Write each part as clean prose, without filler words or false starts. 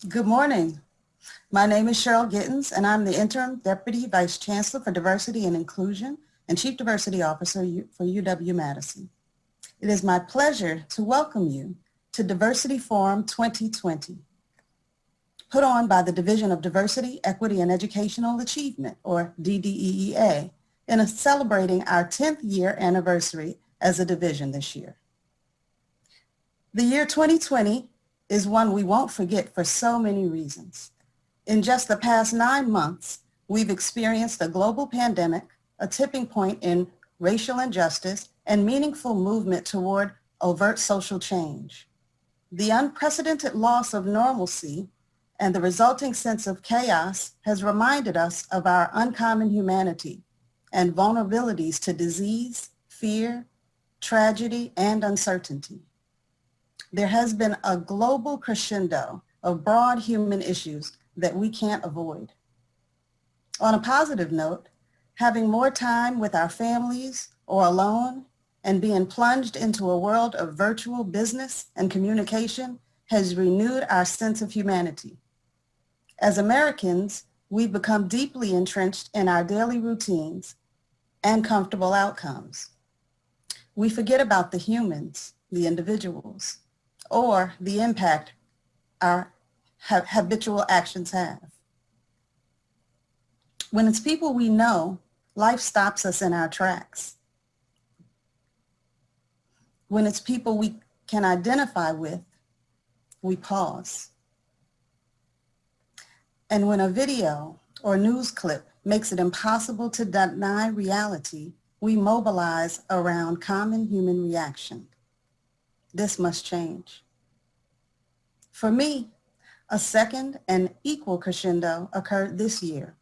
Good morning. My name is Cheryl Gittens, and I'm the Interim Deputy Vice Chancellor for Diversity and Inclusion and Chief Diversity Officer for UW-Madison. It is my pleasure to welcome you to Diversity Forum 2020, put on by the Division of Diversity, Equity, and Educational Achievement, or DDEEA, in celebrating our 10th year anniversary as a division this year. The year 2020 is one we won't forget for so many reasons. In just the past 9 months, we've experienced a global pandemic, a tipping point in racial injustice, and meaningful movement toward overt social change. The unprecedented loss of normalcy and the resulting sense of chaos has reminded us of our uncommon humanity and vulnerabilities to disease, fear, tragedy, and uncertainty. There has been a global crescendo of broad human issues that we can't avoid. On a positive note, having more time with our families or alone and being plunged into a world of virtual business and communication has renewed our sense of humanity. As Americans, we've become deeply entrenched in our daily routines and comfortable outcomes. We forget about the humans, the individuals, or the impact our habitual actions have. When it's people we know, life stops us in our tracks. When it's people we can identify with, we pause. And when a video or news clip makes it impossible to deny reality, we mobilize around common human reaction. This must change. For me, a second and equal crescendo occurred this year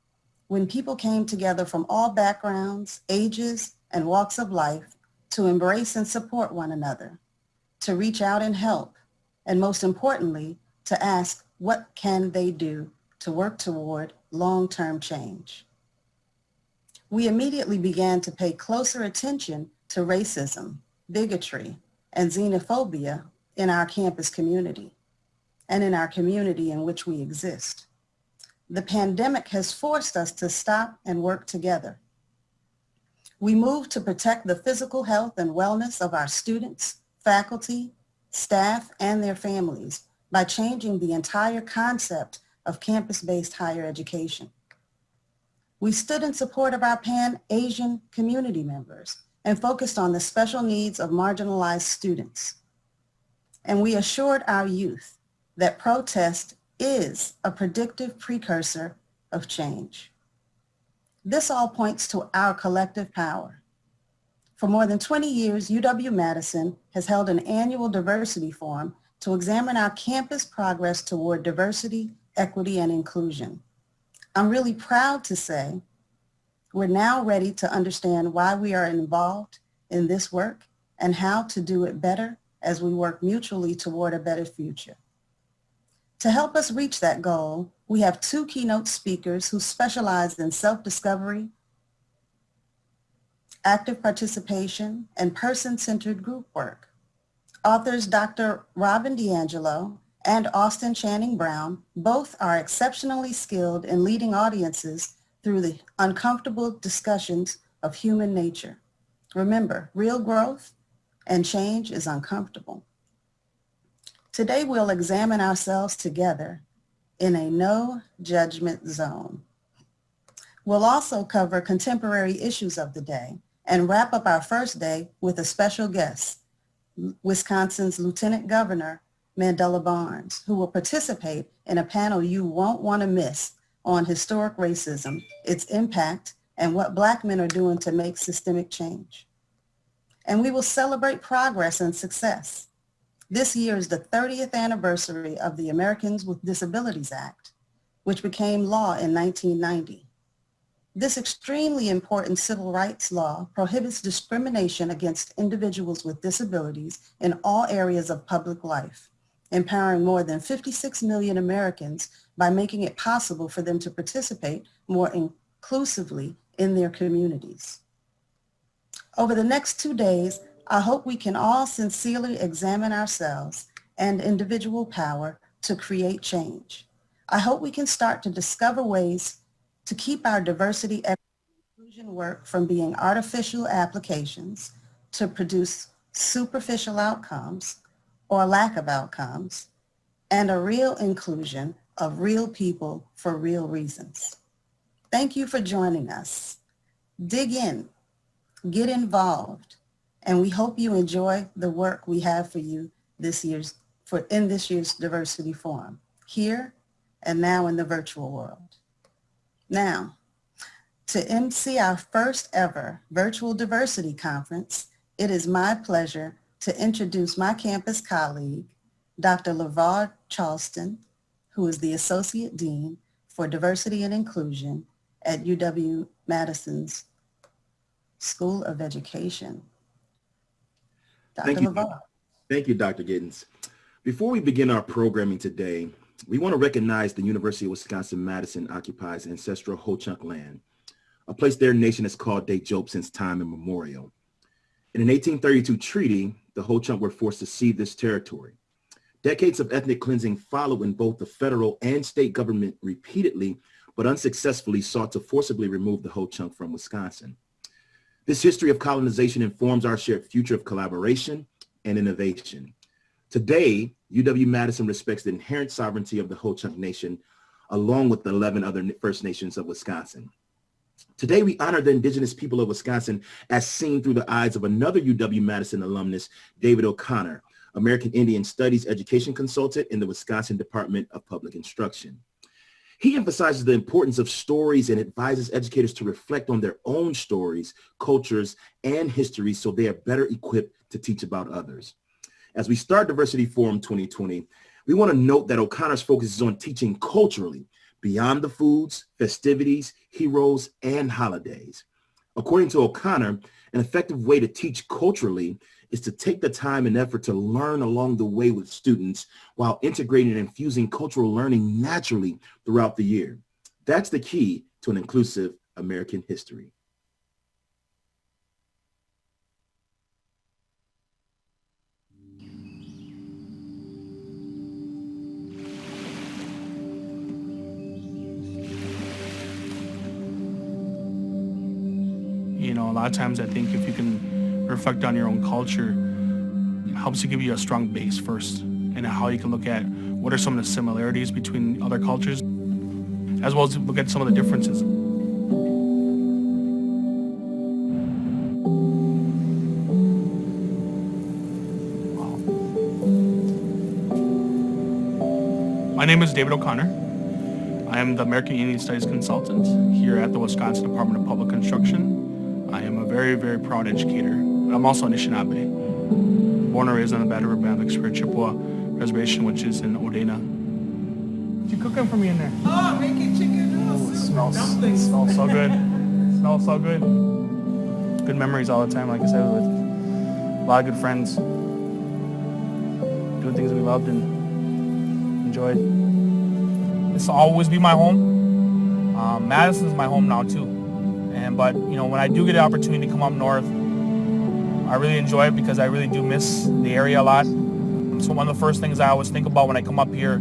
when people came together from all backgrounds, ages, and walks of life to embrace and support one another, to reach out and help, and most importantly, to ask what can they do to work toward long-term change. We immediately began to pay closer attention to racism, bigotry, and xenophobia in our campus community and in our community in which we exist. The pandemic has forced us to stop and work together. We moved to protect the physical health and wellness of our students, faculty, staff, and their families by changing the entire concept of campus-based higher education. We stood in support of our Pan-Asian community members and focused on the special needs of marginalized students. And we assured our youth that protest is a predictive precursor of change. This all points to our collective power. For more than 20 years, UW-Madison has held an annual diversity forum to examine our campus progress toward diversity, equity, and inclusion. I'm really proud to say we're now ready to understand why we are involved in this work and how to do it better as we work mutually toward a better future. To help us reach that goal, we have 2 keynote speakers who specialize in self-discovery, active participation, and person-centered group work. Authors Dr. Robin DiAngelo and Austin Channing Brown both are exceptionally skilled in leading audiences through the uncomfortable discussions of human nature. Remember, real growth and change is uncomfortable. Today we'll examine ourselves together in a no judgment zone. We'll also cover contemporary issues of the day and wrap up our first day with a special guest, Wisconsin's Lieutenant Governor Mandela Barnes, who will participate in a panel you won't want to miss on historic racism, its impact, and what Black men are doing to make systemic change. And we will celebrate progress and success. This year is the 30th anniversary of the Americans with Disabilities Act, which became law in 1990. This extremely important civil rights law prohibits discrimination against individuals with disabilities in all areas of public life, empowering more than 56 million Americans by making it possible for them to participate more inclusively in their communities. Over the next 2 days, I hope we can all sincerely examine ourselves and individual power to create change. I hope we can start to discover ways to keep our diversity, equity, and inclusion work from being artificial applications to produce superficial outcomes or lack of outcomes, and a real inclusion of real people for real reasons. Thank you for joining us. Dig in, get involved, and we hope you enjoy the work we have for you in this year's Diversity Forum, here and now in the virtual world. Now, to MC our first ever virtual diversity conference, it is my pleasure to introduce my campus colleague, Dr. LeVar Charleston, who is the Associate Dean for Diversity and Inclusion at UW-Madison's School of Education. Dr. LeVar. Thank you, Dr. Giddens. Before we begin our programming today, we want to recognize the University of Wisconsin-Madison occupies ancestral Ho-Chunk land, a place their nation has called Day-Job since time immemorial. In an 1832 treaty, the Ho-Chunk were forced to cede this territory. Decades of ethnic cleansing followed when both the federal and state government repeatedly but unsuccessfully sought to forcibly remove the Ho-Chunk from Wisconsin. This history of colonization informs our shared future of collaboration and innovation. Today, UW-Madison respects the inherent sovereignty of the Ho-Chunk Nation, along with the 11 other First Nations of Wisconsin. Today, we honor the indigenous people of Wisconsin as seen through the eyes of another UW-Madison alumnus, David O'Connor, American Indian Studies education consultant in the Wisconsin Department of Public Instruction. He emphasizes the importance of stories and advises educators to reflect on their own stories, cultures, and histories so they are better equipped to teach about others. As we start Diversity Forum 2020, we want to note that O'Connor's focus is on teaching culturally, beyond the foods, festivities, heroes, and holidays. According to O'Connor, an effective way to teach culturally is to take the time and effort to learn along the way with students while integrating and infusing cultural learning naturally throughout the year. That's the key to an inclusive American history. You know, a lot of times I think if you can reflect on your own culture, it helps to give you a strong base first, and how you can look at what are some of the similarities between other cultures, as well as look at some of the differences. My name is David O'Connor. I am the American Indian Studies consultant here at the Wisconsin Department of Public Instruction. I am a very, very proud educator. I'm also an Anishinaabe, born and raised on the Battle River Band Spirit Chippewa Reservation, which is in Odena. What you cooking for me in there? Oh, making chicken noodles. Smells so good. Smells so good. Good memories all the time, like I said, with a lot of good friends, doing things we loved and enjoyed. This will always be my home. Madison is my home now too. But you know, when I do get the opportunity to come up north, I really enjoy it because I really do miss the area a lot. So one of the first things I always think about when I come up here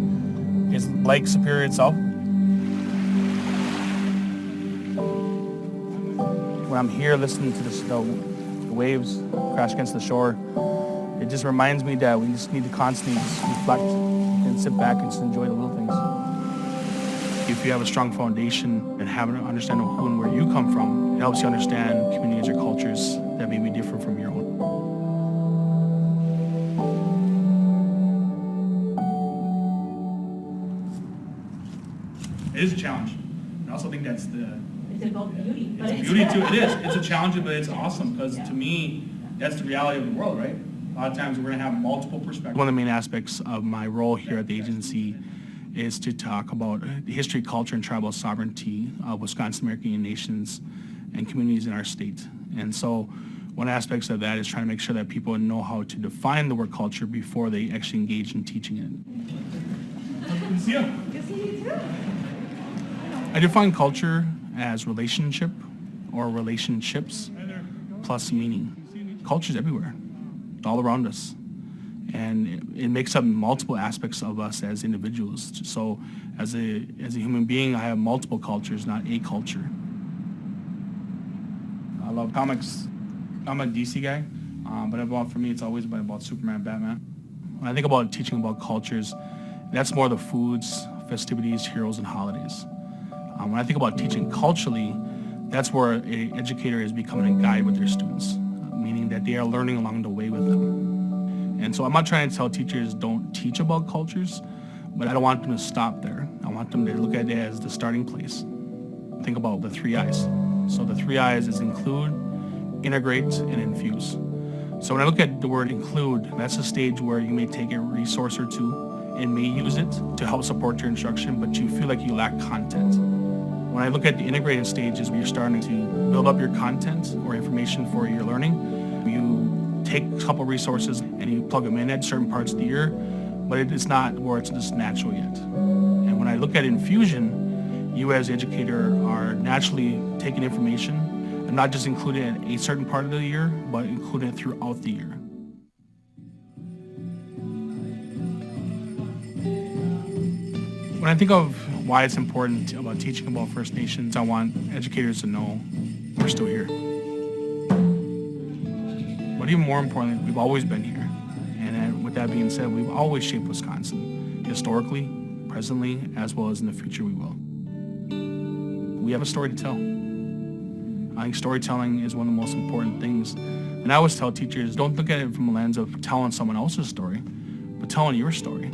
is Lake Superior itself. When I'm here listening to the waves crash against the shore, it just reminds me that we just need to constantly just reflect and sit back and just enjoy the little things. If you have a strong foundation and have an understanding of who and where you come from, it helps you understand communities or cultures that may be different from your own. It is a challenge. I also think that's it's about beauty. It's a beauty too. It is. It's a challenge, but it's awesome because to me, that's the reality of the world, right? A lot of times we're going to have multiple perspectives. One of the main aspects of my role here at the agency is to talk about the history, culture, and tribal sovereignty of Wisconsin American Indian nations and communities in our state. And so one aspect of that is trying to make sure that people know how to define the word culture before they actually engage in teaching it. Good to see you. Good to see you too. I define culture as relationship or relationships plus meaning. Culture is everywhere. It's all around us. And it makes up multiple aspects of us as individuals. So as a human being, I have multiple cultures, not a culture. I love comics. I'm a DC guy, but for me, it's always been about Superman and Batman. When I think about teaching about cultures, that's more the foods, festivities, heroes, and holidays. When I think about teaching culturally, that's where an educator is becoming a guide with their students, meaning that they are learning along the way with them. And so I'm not trying to tell teachers don't teach about cultures, but I don't want them to stop there. I want them to look at it as the starting place. Think about the 3 I's. So the 3 I's is include, integrate, and infuse. So when I look at the word include, that's a stage where you may take a resource or two and may use it to help support your instruction, but you feel like you lack content. When I look at the integrated stages where you're starting to build up your content or information for your learning, you take a couple resources and you plug them in at certain parts of the year, but it's not where it's just natural yet. And when I look at infusion, you as an educator are naturally taking information and not just including it at a certain part of the year, but including it throughout the year. When I think of why it's important about teaching about First Nations, I want educators to know we're still here. But even more importantly, we've always been here. And with that being said, we've always shaped Wisconsin, historically, presently, as well as in the future we will. We have a story to tell. I think storytelling is one of the most important things. And I always tell teachers, don't look at it from a lens of telling someone else's story, but telling your story.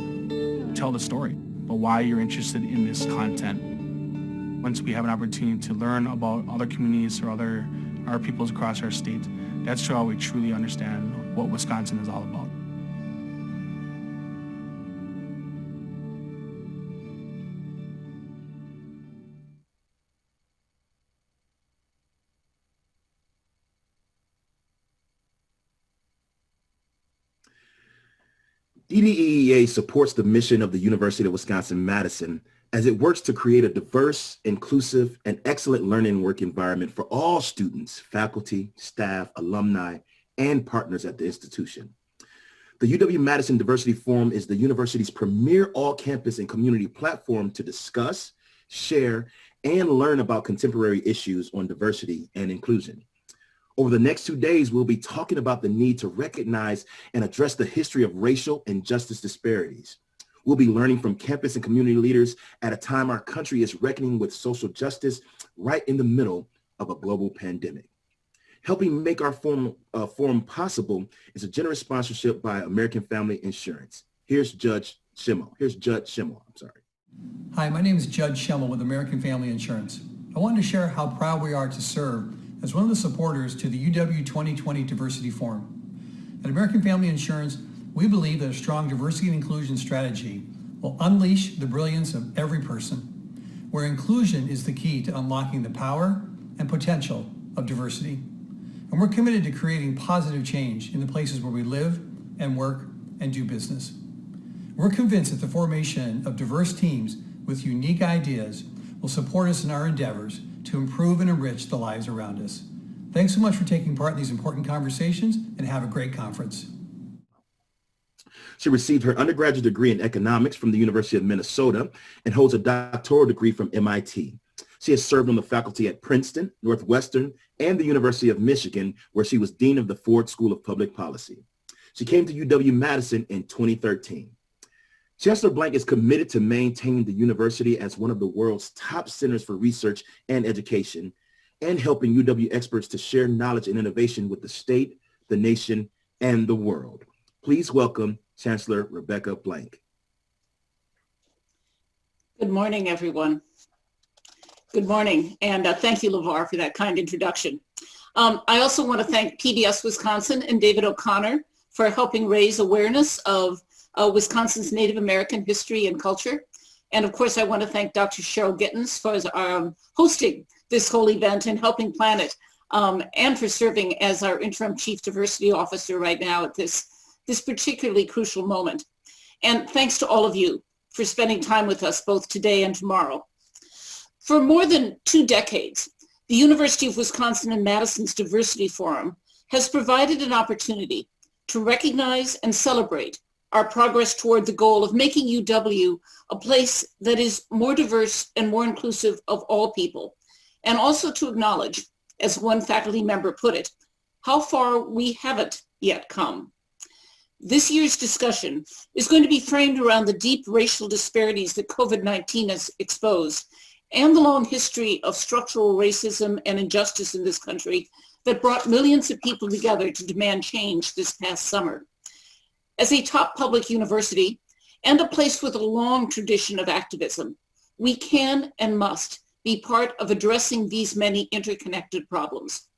Tell the story, but why you're interested in this content. Once we have an opportunity to learn about other communities or other peoples across our state, that's how we truly understand what Wisconsin is all about. DDEEA supports the mission of the University of Wisconsin-Madison as it works to create a diverse, inclusive, and excellent learning work environment for all students, faculty, staff, alumni, and partners at the institution. The UW-Madison Diversity Forum is the university's premier all-campus and community platform to discuss, share, and learn about contemporary issues on diversity and inclusion. Over the next 2 days, we'll be talking about the need to recognize and address the history of racial and justice disparities. We'll be learning from campus and community leaders at a time our country is reckoning with social justice right in the middle of a global pandemic. Helping make our forum possible is a generous sponsorship by American Family Insurance. Here's Judge Schimmel. Hi, my name is Judge Schimmel with American Family Insurance. I wanted to share how proud we are to serve as one of the supporters to the UW 2020 Diversity Forum. At American Family Insurance, we believe that a strong diversity and inclusion strategy will unleash the brilliance of every person, where inclusion is the key to unlocking the power and potential of diversity. And we're committed to creating positive change in the places where we live and work and do business. We're convinced that the formation of diverse teams with unique ideas will support us in our endeavors to improve and enrich the lives around us. Thanks so much for taking part in these important conversations, and have a great conference. She received her undergraduate degree in economics from the University of Minnesota and holds a doctoral degree from MIT. She has served on the faculty at Princeton, Northwestern, and the University of Michigan, where she was Dean of the Ford School of Public Policy. She came to UW-Madison in 2013. Chancellor Blank is committed to maintaining the university as one of the world's top centers for research and education, and helping UW experts to share knowledge and innovation with the state, the nation, and the world. Please welcome Chancellor Rebecca Blank. Good morning, everyone. Good morning, and thank you, LeVar, for that kind introduction. I also want to thank PBS Wisconsin and David O'Connor for helping raise awareness of Wisconsin's Native American history and culture. And of course, I want to thank Dr. Cheryl Gittens for hosting this whole event and helping plan it, and for serving as our interim chief diversity officer right now at this particularly crucial moment. And thanks to all of you for spending time with us both today and tomorrow. For more than 2 decades, the University of Wisconsin and Madison's Diversity Forum has provided an opportunity to recognize and celebrate our progress toward the goal of making UW a place that is more diverse and more inclusive of all people, and also to acknowledge, as one faculty member put it, how far we haven't yet come. This year's discussion is going to be framed around the deep racial disparities that COVID-19 has exposed and the long history of structural racism and injustice in this country that brought millions of people together to demand change this past summer. As a top public university and a place with a long tradition of activism, we can and must be part of addressing these many interconnected problems.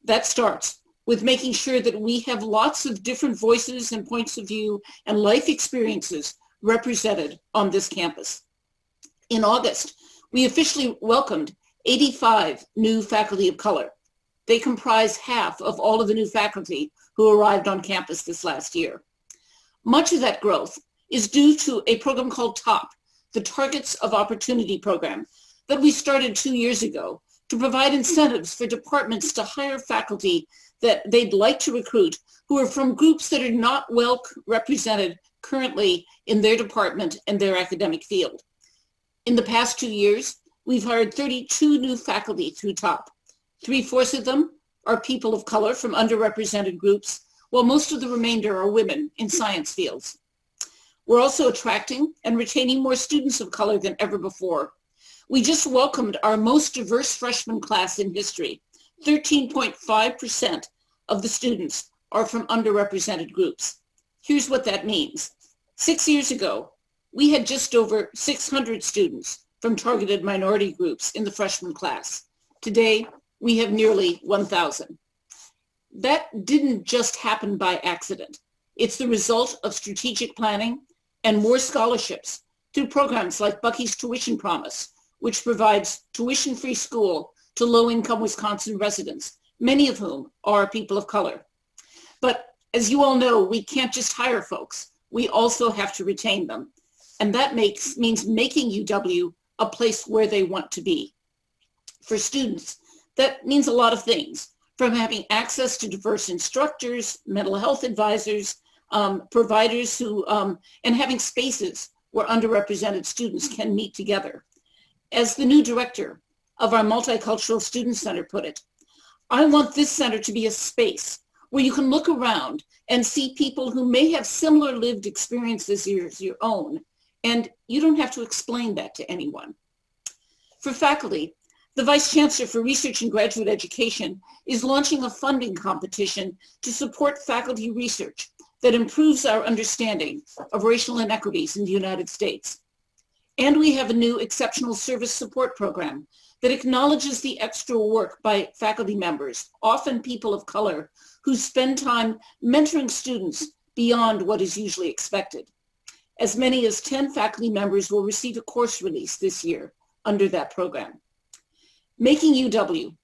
That starts with making sure that we have lots of different voices and points of view and life experiences represented on this campus. In August, we officially welcomed 85 new faculty of color. They comprise half of all of the new faculty who arrived on campus this last year. Much of that growth is due to a program called TOP, the Targets of Opportunity program, that we started 2 years ago to provide incentives for departments to hire faculty that they'd like to recruit who are from groups that are not well represented currently in their department and their academic field. In the past 2 years, we've hired 32 new faculty through TOP. 3/4 of them are people of color from underrepresented groups, while most of the remainder are women in science fields. We're also attracting and retaining more students of color than ever before. We just welcomed our most diverse freshman class in history. 13.5% of the students are from underrepresented groups. Here's what that means. 6 years ago, we had just over 600 students from targeted minority groups in the freshman class. Today, we have nearly 1,000. That didn't just happen by accident. It's the result of strategic planning and more scholarships through programs like Bucky's Tuition Promise, which provides tuition-free school to low-income Wisconsin residents, many of whom are people of color. But as you all know, we can't just hire folks. We also have to retain them. And that means making UW a place where they want to be. For students, that means a lot of things, from having access to diverse instructors, mental health advisors, providers and having spaces where underrepresented students can meet together. As the new director of our Multicultural Student Center put it, I want this center to be a space where you can look around and see people who may have similar lived experiences as your own, and you don't have to explain that to anyone. For faculty, the Vice Chancellor for Research and Graduate Education is launching a funding competition to support faculty research that improves our understanding of racial inequities in the United States. And we have a new exceptional service support program that acknowledges the extra work by faculty members, often people of color, who spend time mentoring students beyond what is usually expected. As many as 10 faculty members will receive a course release this year under that program. Making UW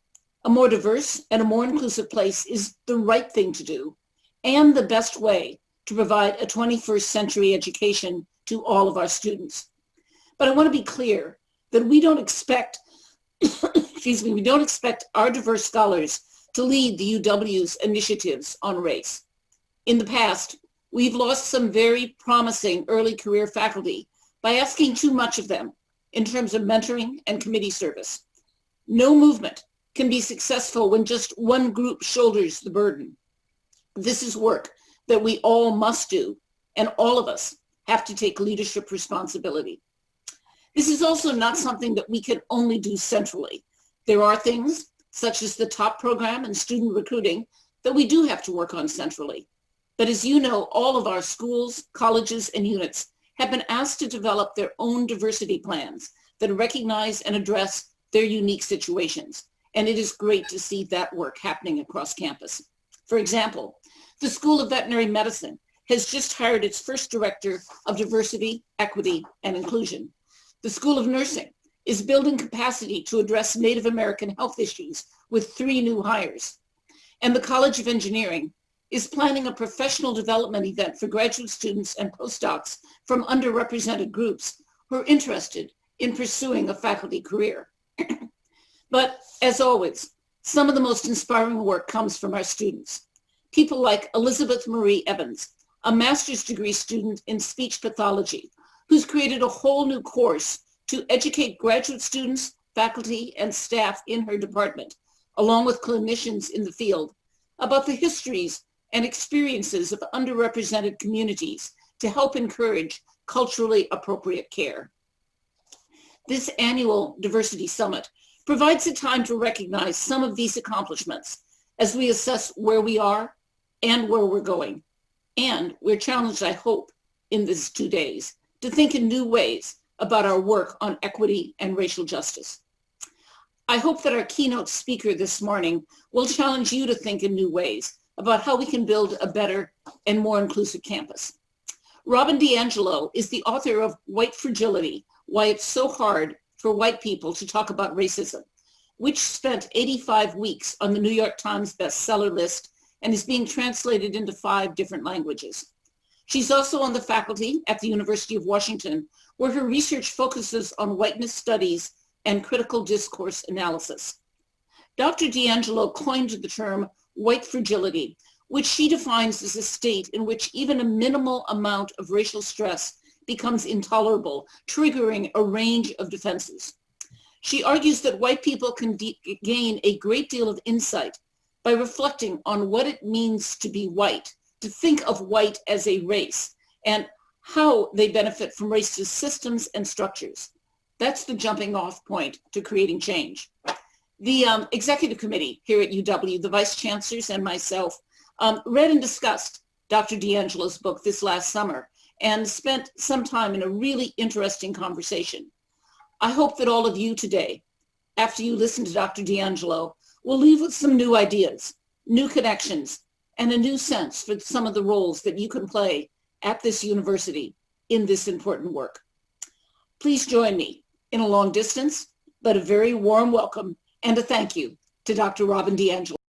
a more diverse and a more inclusive place is the right thing to do and the best way to provide a 21st century education to all of our students. But I want to be clear that we don't expect, we don't expect our diverse scholars to lead the UW's initiatives on race. In the past, we've lost some very promising early career faculty by asking too much of them in terms of mentoring and committee service. No movement can be successful when just one group shoulders the burden. This is work that we all must do, and all of us have to take leadership responsibility. This is also not something that we can only do centrally. There are things, such as the TOP program and student recruiting, that we do have to work on centrally. But as you know, all of our schools, colleges, and units have been asked to develop their own diversity plans that recognize and address their unique situations. And it is great to see that work happening across campus. For example, the School of Veterinary Medicine has just hired its first director of diversity, equity, and inclusion. The School of Nursing is building capacity to address Native American health issues with 3 new hires. And the College of Engineering is planning a professional development event for graduate students and postdocs from underrepresented groups who are interested in pursuing a faculty career. But as always, some of the most inspiring work comes from our students. People like Elizabeth Marie Evans, a master's degree student in speech pathology, who's created a whole new course to educate graduate students, faculty, and staff in her department, along with clinicians in the field, about the histories and experiences of underrepresented communities to help encourage culturally appropriate care. This annual Diversity Summit provides a time to recognize some of these accomplishments as we assess where we are and where we're going. And we're challenged, I hope, in these 2 days to think in new ways about our work on equity and racial justice. I hope that our keynote speaker this morning will challenge you to think in new ways about how we can build a better and more inclusive campus. Robin DiAngelo is the author of White Fragility, Why It's So Hard for White People to Talk About Racism, which spent 85 weeks on the New York Times bestseller list and is being translated into 5 different languages. She's also on the faculty at the University of Washington, where her research focuses on whiteness studies and critical discourse analysis. Dr. DiAngelo coined the term white fragility, which she defines as a state in which even a minimal amount of racial stress becomes intolerable, triggering a range of defenses. She argues that white people can gain a great deal of insight by reflecting on what it means to be white, to think of white as a race, and how they benefit from racist systems and structures. That's the jumping off point to creating change. The executive committee here at UW, the vice chancellors and myself, read and discussed Dr. DiAngelo's book this last summer and spent some time in a really interesting conversation. I hope that all of you today, after you listen to Dr. DiAngelo, will leave with some new ideas, new connections, and a new sense for some of the roles that you can play at this university in this important work. Please join me in a long distance, but a very warm welcome and a thank you to Dr. Robin DiAngelo.